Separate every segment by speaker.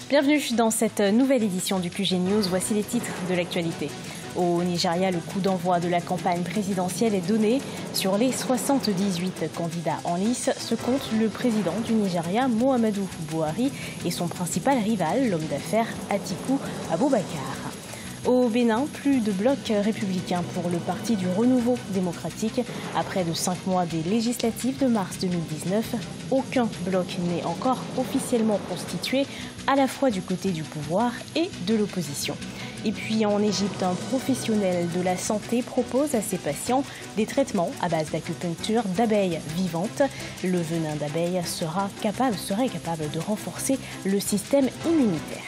Speaker 1: Bienvenue dans cette nouvelle édition du QG News. Voici les titres de l'actualité. Au Nigeria, le coup d'envoi de la campagne présidentielle est donné. Sur les 78 candidats en lice se compte le président du Nigeria, Muhammadu Buhari, et son principal rival, l'homme d'affaires Atiku Abubakar. Au Bénin, plus de bloc républicain pour le Parti du Renouveau démocratique. Après de 5 mois des législatives de mars 2019, aucun bloc n'est encore officiellement constitué, à la fois du côté du pouvoir et de l'opposition. Et puis en Égypte, un professionnel de la santé propose à ses patients des traitements à base d'acupuncture d'abeilles vivantes. Le venin d'abeille serait capable de renforcer le système immunitaire.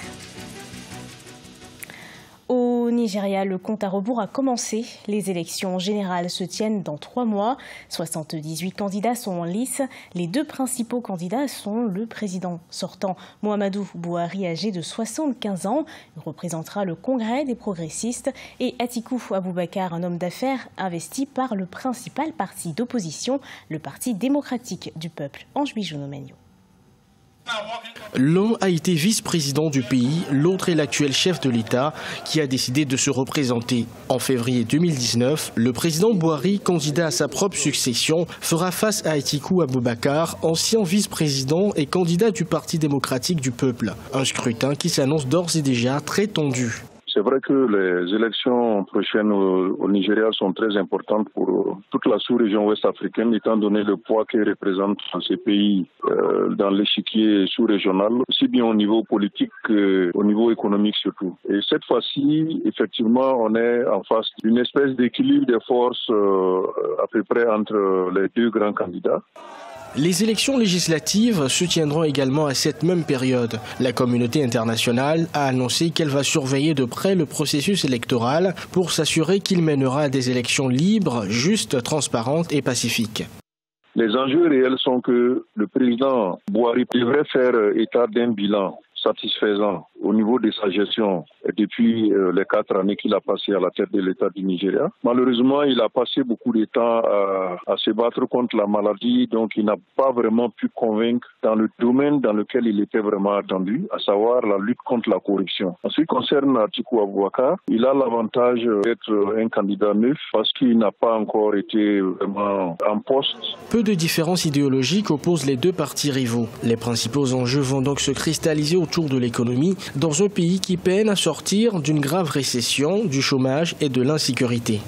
Speaker 1: Au Nigeria, le compte à rebours a commencé. Les élections générales se tiennent dans 3 mois. 78 candidats sont en lice. Les 2 principaux candidats sont le président sortant, Muhammadu Buhari, âgé de 75 ans. Il représentera le Congrès des progressistes, et Atiku Abubakar, un homme d'affaires investi par le principal parti d'opposition, le Parti démocratique du peuple. Ange Bijounomenio.
Speaker 2: L'un a été vice-président du pays, l'autre est l'actuel chef de l'État qui a décidé de se représenter. En février 2019, le président Buhari, candidat à sa propre succession, fera face à Atiku Abubakar, ancien vice-président et candidat du Parti démocratique du peuple. Un scrutin qui s'annonce d'ores et déjà très tendu.
Speaker 3: C'est vrai que les élections prochaines au Nigeria sont très importantes pour toute la sous-région ouest africaine, étant donné le poids qu'ils représentent dans ces pays dans l'échiquier sous-régional, aussi bien au niveau politique qu'au niveau économique surtout. Et cette fois-ci, effectivement, on est en face d'une espèce d'équilibre des forces à peu près entre les 2 grands candidats.
Speaker 2: Les élections législatives se tiendront également à cette même période. La communauté internationale a annoncé qu'elle va surveiller de près le processus électoral pour s'assurer qu'il mènera à des élections libres, justes, transparentes et pacifiques.
Speaker 3: Les enjeux réels sont que le président Buhari devrait faire état d'un bilan satisfaisant au niveau de sa gestion depuis les 4 années qu'il a passé à la tête de l'État du Nigeria. Malheureusement, il a passé beaucoup de temps à se battre contre la maladie, donc il n'a pas vraiment pu convaincre dans le domaine dans lequel il était vraiment attendu, à savoir la lutte contre la corruption. En ce qui concerne Atiku Abubakar, il a l'avantage d'être un candidat neuf parce qu'il n'a pas encore été vraiment en poste.
Speaker 2: Peu de différences idéologiques opposent les 2 partis rivaux. Les principaux enjeux vont donc se cristalliser autour de l'économie dans un pays qui peine à sortir d'une grave récession, du chômage et de l'insécurité.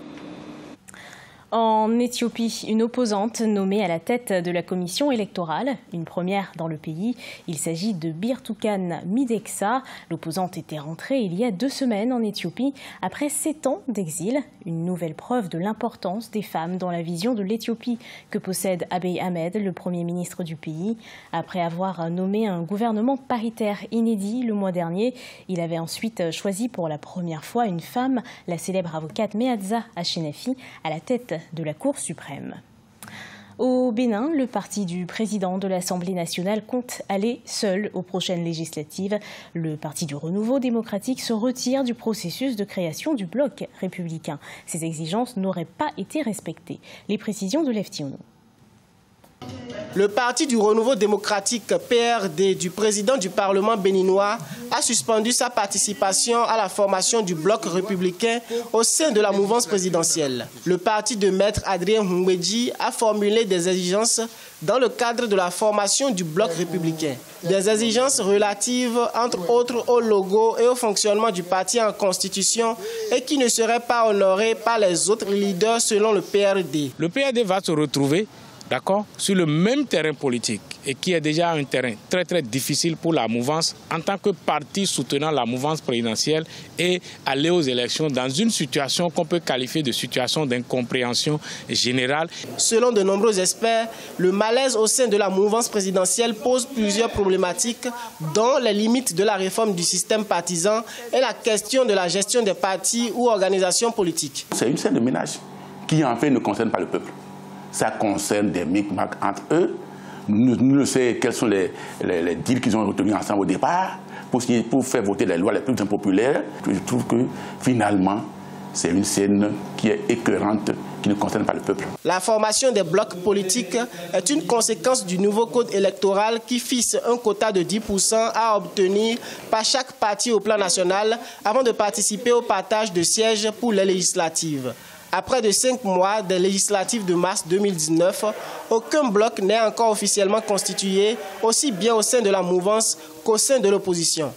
Speaker 1: En Éthiopie, une opposante nommée à la tête de la commission électorale, une première dans le pays. Il s'agit de Birtukan Mideksa. L'opposante était rentrée il y a 2 semaines en Éthiopie après 7 ans d'exil. Une nouvelle preuve de l'importance des femmes dans la vision de l'Éthiopie que possède Abiy Ahmed, le Premier ministre du pays. Après avoir nommé un gouvernement paritaire inédit le mois dernier, il avait ensuite choisi pour la première fois une femme, la célèbre avocate Meazza Ashenafi, à la tête de la Cour suprême. Au Bénin, le parti du président de l'Assemblée nationale compte aller seul aux prochaines législatives. Le Parti du Renouveau démocratique se retire du processus de création du bloc républicain. Ces exigences n'auraient pas été respectées. Les précisions de Leftiono.
Speaker 4: Le Parti du Renouveau démocratique PRD du président du Parlement béninois a suspendu sa participation à la formation du bloc républicain au sein de la mouvance présidentielle. Le parti de maître Adrien Houmbedji a formulé des exigences dans le cadre de la formation du bloc républicain. Des exigences relatives, entre autres, au logo et au fonctionnement du parti en constitution et qui ne seraient pas honorées par les autres leaders selon le PRD.
Speaker 5: Le PRD va se retrouver sur le même terrain politique et qui est déjà un terrain très très difficile pour la mouvance en tant que parti soutenant la mouvance présidentielle et aller aux élections dans une situation qu'on peut qualifier de situation d'incompréhension générale.
Speaker 4: Selon de nombreux experts, le malaise au sein de la mouvance présidentielle pose plusieurs problématiques dont les limites de la réforme du système partisan et la question de la gestion des partis ou organisations politiques.
Speaker 6: C'est une scène de ménage qui en fait ne concerne pas le peuple. Ça concerne des micmacs entre eux. Nous ne savons quels sont les deals qu'ils ont retenus ensemble au départ pour faire voter les lois les plus impopulaires. Je trouve que finalement, c'est une scène qui est écœurante, qui ne concerne pas le peuple.
Speaker 4: La formation des blocs politiques est une conséquence du nouveau code électoral qui fixe un quota de 10% à obtenir par chaque parti au plan national avant de participer au partage de sièges pour les législatives. Après de 5 mois des législatives de mars 2019, aucun bloc n'est encore officiellement constitué, aussi bien au sein de la mouvance qu'au sein de l'opposition.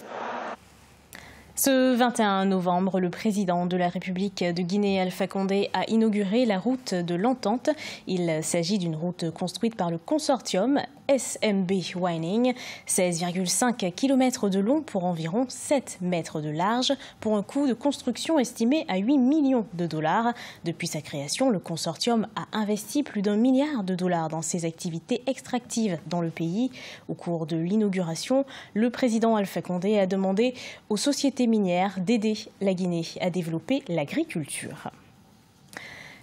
Speaker 1: Ce 21 novembre, le président de la République de Guinée, Alpha Condé, a inauguré la route de l'Entente. Il s'agit d'une route construite par le consortium SMB Winding, 16,5 km de long pour environ 7 mètres de large, pour un coût de construction estimé à 8 millions de dollars. Depuis sa création, le consortium a investi plus d'1 milliard de dollars dans ses activités extractives dans le pays. Au cours de l'inauguration, le président Alpha Condé a demandé aux sociétés minières d'aider la Guinée à développer l'agriculture.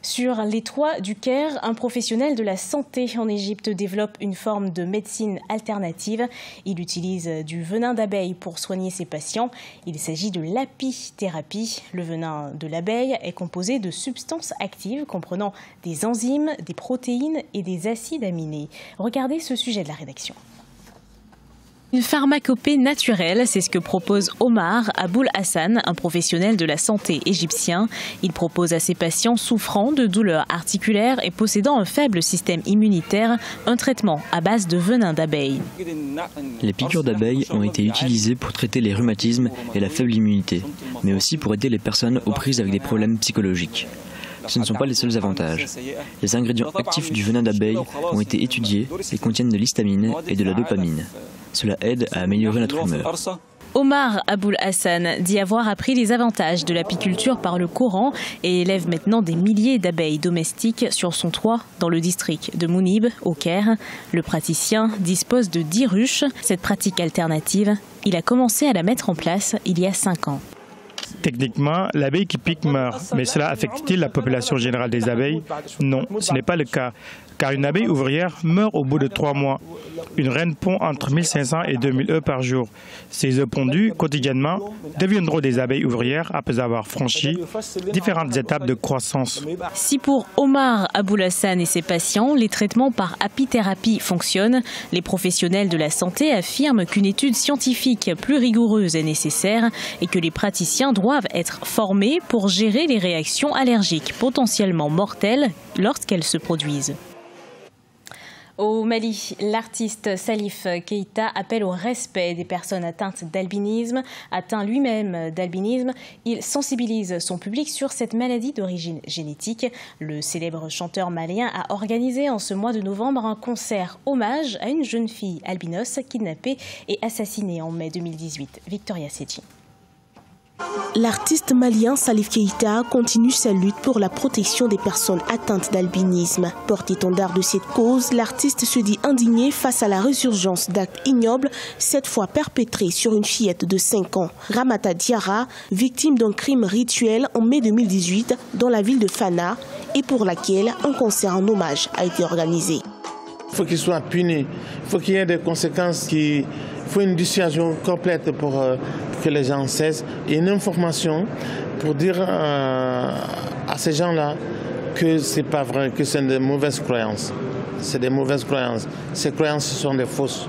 Speaker 1: Sur les toits du Caire, un professionnel de la santé en Égypte développe une forme de médecine alternative. Il utilise du venin d'abeille pour soigner ses patients. Il s'agit de l'apithérapie. Le venin de l'abeille est composé de substances actives comprenant des enzymes, des protéines et des acides aminés. Regardez ce sujet de la rédaction. Une pharmacopée naturelle, c'est ce que propose Omar Aboul Hassan, un professionnel de la santé égyptien. Il propose à ses patients souffrant de douleurs articulaires et possédant un faible système immunitaire un traitement à base de venin d'abeille.
Speaker 7: Les piqûres d'abeilles ont été utilisées pour traiter les rhumatismes et la faible immunité, mais aussi pour aider les personnes aux prises avec des problèmes psychologiques. Ce ne sont pas les seuls avantages. Les ingrédients actifs du venin d'abeille ont été étudiés et contiennent de l'histamine et de la dopamine. Cela aide à améliorer notre humeur.
Speaker 1: Omar Aboul Hassan dit avoir appris les avantages de l'apiculture par le Coran et élève maintenant des milliers d'abeilles domestiques sur son toit dans le district de Mounib, au Caire. Le praticien dispose de 10 ruches. Cette pratique alternative, il a commencé à la mettre en place il y a 5 ans.
Speaker 8: Techniquement, l'abeille qui pique meurt, mais cela affecte-t-il la population générale des abeilles? Non, ce n'est pas le cas, car une abeille ouvrière meurt au bout de 3 mois. Une reine pond entre 1500 et 2000 œufs par jour. Ces œufs pondus quotidiennement deviendront des abeilles ouvrières après avoir franchi différentes étapes de croissance.
Speaker 1: Si pour Omar Aboul Hassan et ses patients, les traitements par apithérapie fonctionnent, les professionnels de la santé affirment qu'une étude scientifique plus rigoureuse est nécessaire et que les praticiens doivent être formés pour gérer les réactions allergiques potentiellement mortelles lorsqu'elles se produisent. Au Mali, l'artiste Salif Keïta appelle au respect des personnes atteintes d'albinisme. Atteint lui-même d'albinisme, il sensibilise son public sur cette maladie d'origine génétique. Le célèbre chanteur malien a organisé en ce mois de novembre un concert hommage à une jeune fille albinos kidnappée et assassinée en mai 2018. Victoria Sedji.
Speaker 9: L'artiste malien Salif Keïta continue sa lutte pour la protection des personnes atteintes d'albinisme. Porte-étendard de cette cause, l'artiste se dit indigné face à la résurgence d'actes ignobles, cette fois perpétrés sur une fillette de 5 ans. Ramata Diarra, victime d'un crime rituel en mai 2018 dans la ville de Fana et pour laquelle un concert en hommage a été organisé.
Speaker 10: Il faut qu'il soit puni, il faut qu'il y ait des conséquences Il faut une dissuasion complète pour que les gens cessent et une information pour dire à ces gens-là que ce n'est pas vrai, que c'est des mauvaises croyances. C'est des mauvaises croyances. Ces croyances sont des fausses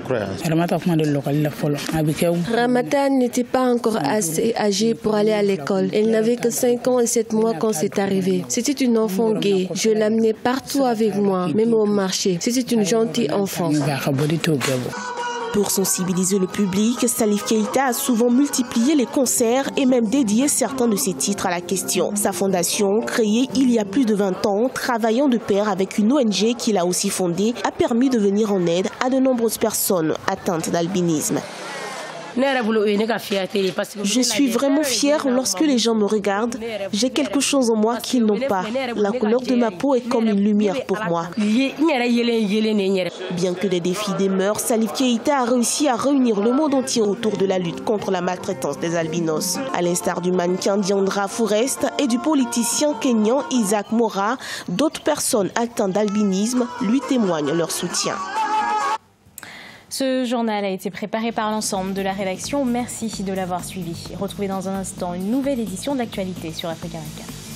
Speaker 10: croyances.
Speaker 11: Ramata n'était pas encore assez âgée pour aller à l'école. Elle n'avait que 5 ans et 7 mois quand c'est arrivé. C'était une enfant gay. Je l'amenais partout avec moi, même au marché. C'était une gentille enfant.
Speaker 9: Pour sensibiliser le public, Salif Keïta a souvent multiplié les concerts et même dédié certains de ses titres à la question. Sa fondation, créée il y a plus de 20 ans, travaillant de pair avec une ONG qu'il a aussi fondée, a permis de venir en aide à de nombreuses personnes atteintes d'albinisme. Je suis vraiment fière lorsque les gens me regardent. J'ai quelque chose en moi qu'ils n'ont pas. La couleur de ma peau est comme une lumière pour moi. Bien que les défis demeurent, Salif Keïta a réussi à réunir le monde entier autour de la lutte contre la maltraitance des albinos. À l'instar du mannequin Diandra Forest et du politicien kényan Isaac Mora, d'autres personnes atteintes d'albinisme lui témoignent leur soutien.
Speaker 1: Ce journal a été préparé par l'ensemble de la rédaction. Merci de l'avoir suivi. Retrouvez dans un instant une nouvelle édition de l'actualité sur Africa 24.